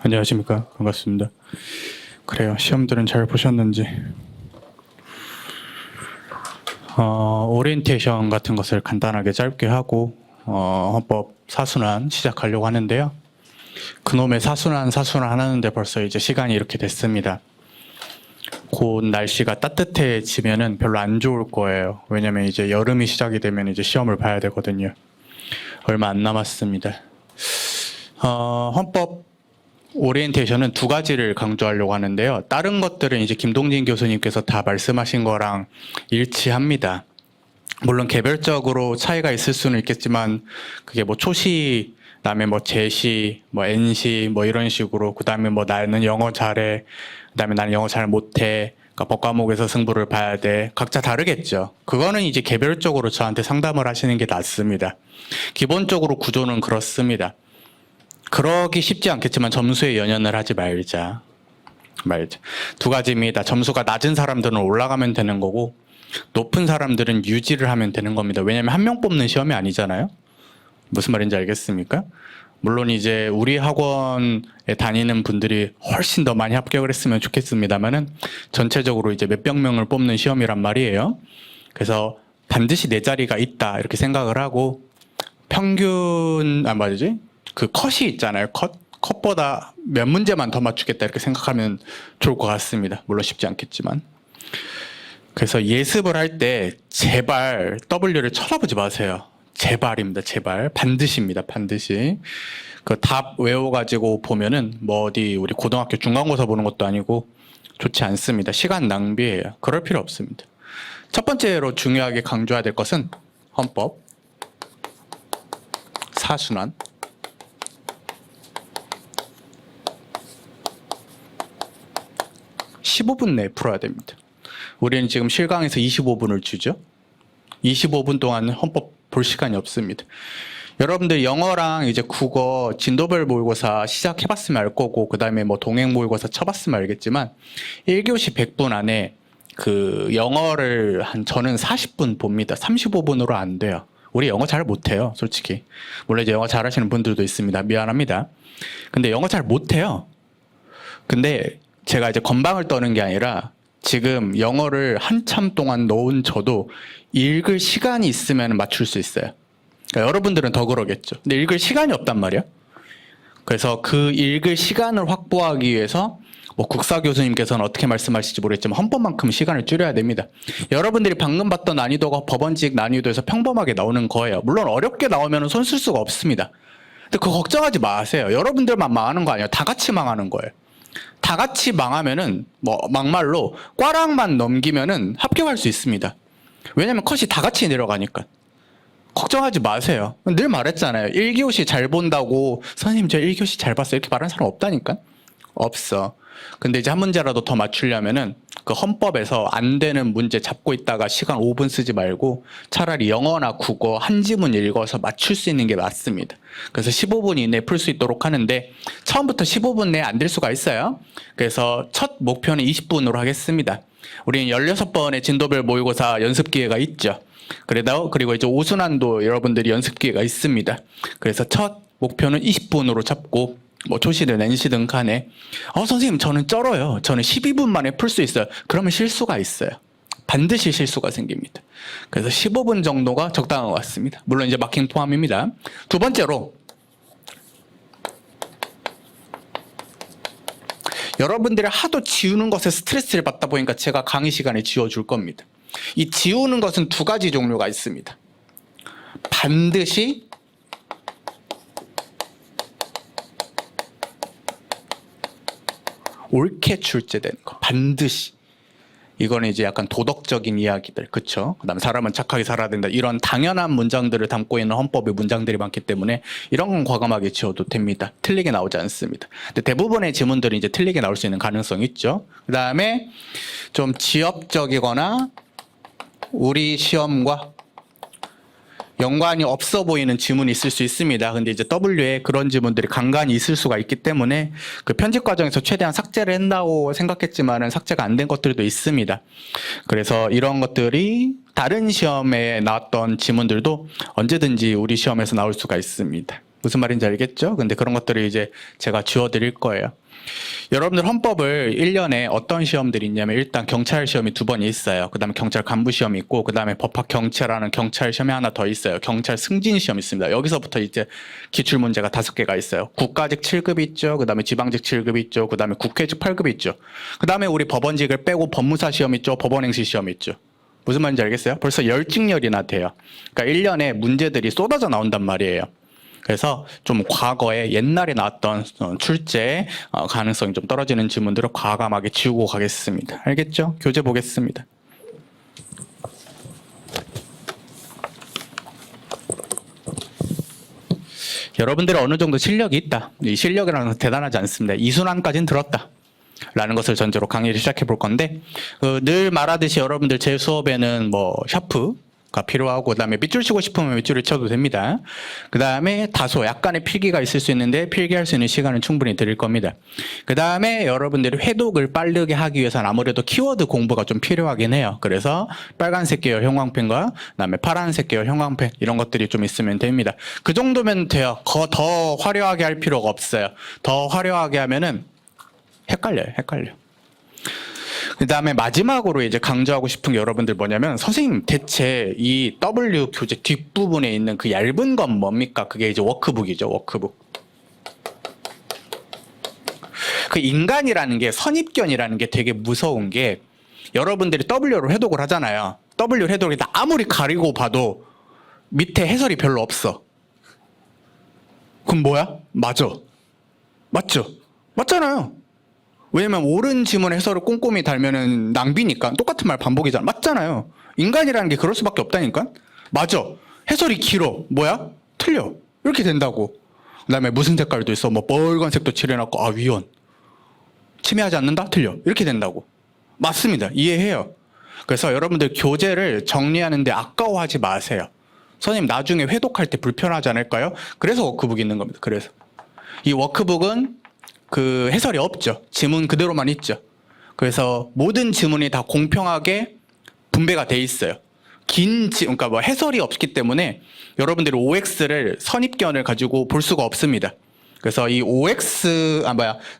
안녕하십니까. 반갑습니다. 그래요. 시험들은 잘 보셨는지. 오리엔테이션 같은 것을 간단하게 짧게 하고 헌법 사순환 시작하려고 하는데요. 그놈의 사순환 하는데 벌써 이제 시간이 이렇게 됐습니다. 곧 날씨가 따뜻해지면은 별로 안 좋을 거예요. 왜냐면 이제 여름이 시작이 되면 이제 시험을 봐야 되거든요. 얼마 안 남았습니다. 헌법 오리엔테이션은 두 가지를 강조하려고 하는데요. 다른 것들은 이제 김동진 교수님께서 다 말씀하신 거랑 일치합니다. 물론 개별적으로 차이가 있을 수는 있겠지만 그게 뭐 초시, 그다음에 뭐 제시, 뭐 NC 뭐 이런 식으로, 그다음에 뭐 나는 영어 잘해, 그다음에 나는 영어 잘 못해, 그러니까 법과목에서 승부를 봐야 돼. 각자 다르겠죠. 그거는 이제 개별적으로 저한테 상담을 하시는 게 낫습니다. 기본적으로 구조는 그렇습니다. 그러기 쉽지 않겠지만 점수에 연연을 하지 말자. 두 가지입니다. 점수가 낮은 사람들은 올라가면 되는 거고 높은 사람들은 유지를 하면 되는 겁니다. 왜냐하면 한 명 뽑는 시험이 아니잖아요. 무슨 말인지 알겠습니까? 물론 이제 우리 학원에 다니는 분들이 훨씬 더 많이 합격을 했으면 좋겠습니다만은 전체적으로 이제 몇백 명을 뽑는 시험이란 말이에요. 그래서 반드시 내 자리가 있다 이렇게 생각을 하고 평균 그 컷이 있잖아요. 컷보다 몇 문제만 더 맞추겠다 이렇게 생각하면 좋을 것 같습니다. 물론 쉽지 않겠지만. 그래서 예습을 할 때 제발 W를 쳐다보지 마세요. 제발입니다. 제발. 반드시입니다. 반드시. 그 답 외워가지고 보면은 뭐 어디 우리 고등학교 중간고사 보는 것도 아니고 좋지 않습니다. 시간 낭비예요. 그럴 필요 없습니다. 첫 번째로 중요하게 강조해야 될 것은 헌법 사순환. 15분 내에 풀어야 됩니다. 우리는 지금 실강에서 25분을 주죠. 25분 동안 헌법 볼 시간이 없습니다. 여러분들 영어랑 이제 국어 진도별 모의고사 시작해봤으면 알 거고, 그 다음에 뭐 동행 모의고사 쳐봤으면 알겠지만 1교시 100분 안에 그 영어를 저는 40분 봅니다. 35분으로 안 돼요. 우리 영어 잘 못해요, 솔직히. 물론 이제 영어 잘하시는 분들도 있습니다. 미안합니다. 근데 영어 잘 못해요. 근데 제가 이제 건방을 떠는 게 아니라 지금 영어를 한참 동안 넣은 저도 읽을 시간이 있으면 맞출 수 있어요. 그러니까 여러분들은 더 그러겠죠. 근데 읽을 시간이 없단 말이야. 그래서 그 읽을 시간을 확보하기 위해서 뭐 국사 교수님께서는 어떻게 말씀하실지 모르겠지만 헌법만큼 시간을 줄여야 됩니다. 여러분들이 방금 봤던 난이도가 법원직 난이도에서 평범하게 나오는 거예요. 물론 어렵게 나오면 손 쓸 수가 없습니다. 근데 그거 걱정하지 마세요. 여러분들만 망하는 거 아니에요. 다 같이 망하는 거예요. 다 같이 망하면은 뭐 막말로 꽈락만 넘기면은 합격할 수 있습니다. 왜냐면 컷이 다 같이 내려가니까. 걱정하지 마세요. 늘 말했잖아요. 1교시 잘 본다고 선생님 저 1교시 잘 봤어요 이렇게 말하는 사람 없다니까. 없어. 근데 이제 한 문제라도 더 맞추려면은 그 헌법에서 안 되는 문제 잡고 있다가 시간 5분 쓰지 말고 차라리 영어나 국어 한 지문 읽어서 맞출 수 있는 게 맞습니다. 그래서 15분 이내에 풀 수 있도록 하는데 처음부터 15분 내에 안 될 수가 있어요. 그래서 첫 목표는 20분으로 하겠습니다. 우리는 16번의 진도별 모의고사 연습 기회가 있죠. 그리고 이제 오순환도 여러분들이 연습 기회가 있습니다. 그래서 첫 목표는 20분으로 잡고 뭐 초시든 NC든 간에 선생님 저는 쩔어요. 저는 12분 만에 풀 수 있어요. 그러면 실수가 있어요. 반드시 실수가 생깁니다. 그래서 15분 정도가 적당한 것 같습니다. 물론 이제 마킹 포함입니다. 두 번째로 여러분들이 하도 지우는 것에 스트레스를 받다 보니까 제가 강의 시간에 지워줄 겁니다. 이 지우는 것은 두 가지 종류가 있습니다. 반드시 옳게 출제되는 거. 반드시. 이거는 이제 약간 도덕적인 이야기들, 그쵸? 그다음에 사람은 착하게 살아야 된다. 이런 당연한 문장들을 담고 있는 헌법의 문장들이 많기 때문에 이런 건 과감하게 지워도 됩니다. 틀리게 나오지 않습니다. 근데 대부분의 지문들이 이제 틀리게 나올 수 있는 가능성이 있죠. 그다음에 좀 지엽적이거나 우리 시험과 연관이 없어 보이는 지문이 있을 수 있습니다. 근데 이제 W에 그런 지문들이 간간히 있을 수가 있기 때문에 그 편집 과정에서 최대한 삭제를 한다고 생각했지만은 삭제가 안 된 것들도 있습니다. 그래서 이런 것들이 다른 시험에 나왔던 지문들도 언제든지 우리 시험에서 나올 수가 있습니다. 무슨 말인지 알겠죠? 근데 그런 것들을 이제 제가 지워드릴 거예요. 여러분들 헌법을 1년에 어떤 시험들이 있냐면 일단 경찰 시험이 2번 있어요. 그 다음에 경찰 간부 시험이 있고 그 다음에 법학 경찰하는 경찰 시험이 하나 더 있어요. 경찰 승진 시험이 있습니다. 여기서부터 이제 기출 문제가 5개가 있어요. 국가직 7급 있죠. 그 다음에 지방직 7급 있죠. 그 다음에 국회직 8급 있죠. 그 다음에 우리 법원직을 빼고 법무사 시험 있죠. 법원행시 시험 있죠. 무슨 말인지 알겠어요? 벌써 10직렬이나 돼요. 그러니까 1년에 문제들이 쏟아져 나온단 말이에요. 그래서 좀 과거에 옛날에 나왔던 출제 가능성이 좀 떨어지는 질문들을 과감하게 지우고 가겠습니다. 알겠죠? 교재 보겠습니다. 여러분들이 어느 정도 실력이 있다. 이 실력이라는 건 대단하지 않습니다. 이순환까지는 들었다. 라는 것을 전제로 강의를 시작해 볼 건데, 늘 말하듯이 여러분들 제 수업에는 뭐 샤프가 필요하고, 그 다음에 밑줄 치고 싶으면 밑줄을 쳐도 됩니다. 그 다음에 다소 약간의 필기가 있을 수 있는데 필기할 수 있는 시간은 충분히 드릴 겁니다. 그 다음에 여러분들이 회독을 빠르게 하기 위해서는 아무래도 키워드 공부가 좀 필요하긴 해요. 그래서 빨간색 계열 형광펜과 그다음에 파란색 계열 형광펜 이런 것들이 좀 있으면 됩니다. 그 정도면 돼요. 더 화려하게 할 필요가 없어요. 더 화려하게 하면은 헷갈려요. 그 다음에 마지막으로 이제 강조하고 싶은 게 여러분들 뭐냐면, 선생님 대체 이 W 교재 뒷부분에 있는 그 얇은 건 뭡니까? 그게 이제 워크북이죠. 워크북. 그 인간이라는 게, 선입견이라는 게 되게 무서운 게, 여러분들이 W로 해독을 하잖아요. W 해독이 다 아무리 가리고 봐도 밑에 해설이 별로 없어. 그럼 뭐야? 맞죠? 맞잖아요. 왜냐면 옳은 지문 해설을 꼼꼼히 달면은 낭비니까. 똑같은 말 반복이잖아. 맞잖아요. 인간이라는 게 그럴 수밖에 없다니까. 맞아. 해설이 길어. 뭐야? 틀려. 이렇게 된다고. 그다음에 무슨 색깔도 있어. 뭐 빨간색도 칠해놨고, 아 위헌. 침해하지 않는다? 틀려. 이렇게 된다고. 맞습니다. 이해해요. 그래서 여러분들 교재를 정리하는데 아까워하지 마세요. 선생님 나중에 회독할 때 불편하지 않을까요? 그래서 워크북이 있는 겁니다. 그래서 이 워크북은 그 해설이 없죠. 지문 그대로만 있죠. 그래서 모든 지문이 다 공평하게 분배가 돼 있어요. 그러니까 뭐 해설이 없기 때문에 여러분들이 OX를 선입견을 가지고 볼 수가 없습니다. 그래서 이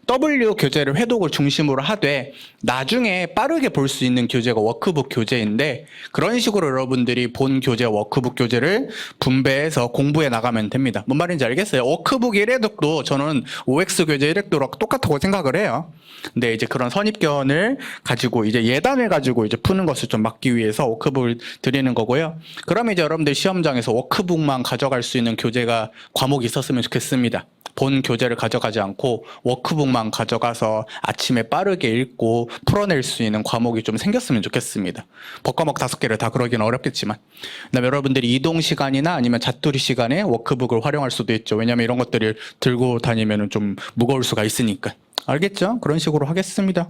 W 교재를 회독을 중심으로 하되 나중에 빠르게 볼 수 있는 교재가 워크북 교재인데, 그런 식으로 여러분들이 본 교재와 워크북 교재를 분배해서 공부해 나가면 됩니다. 뭔 말인지 알겠어요? 워크북 1회독도 저는 OX 교재 1회독랑 똑같다고 생각을 해요. 근데 이제 그런 선입견을 가지고 이제 예단을 가지고 이제 푸는 것을 좀 막기 위해서 워크북을 드리는 거고요. 그러면 이제 여러분들 시험장에서 워크북만 가져갈 수 있는 교재가 과목이 있었으면 좋겠습니다. 본 교재를 가져가지 않고 워크북만 가져가서 아침에 빠르게 읽고 풀어낼 수 있는 과목이 좀 생겼으면 좋겠습니다. 법과목 5개를 다 그러기는 어렵겠지만. 그다음에 여러분들이 이동 시간이나 아니면 자투리 시간에 워크북을 활용할 수도 있죠. 왜냐하면 이런 것들을 들고 다니면 좀 무거울 수가 있으니까. 알겠죠? 그런 식으로 하겠습니다.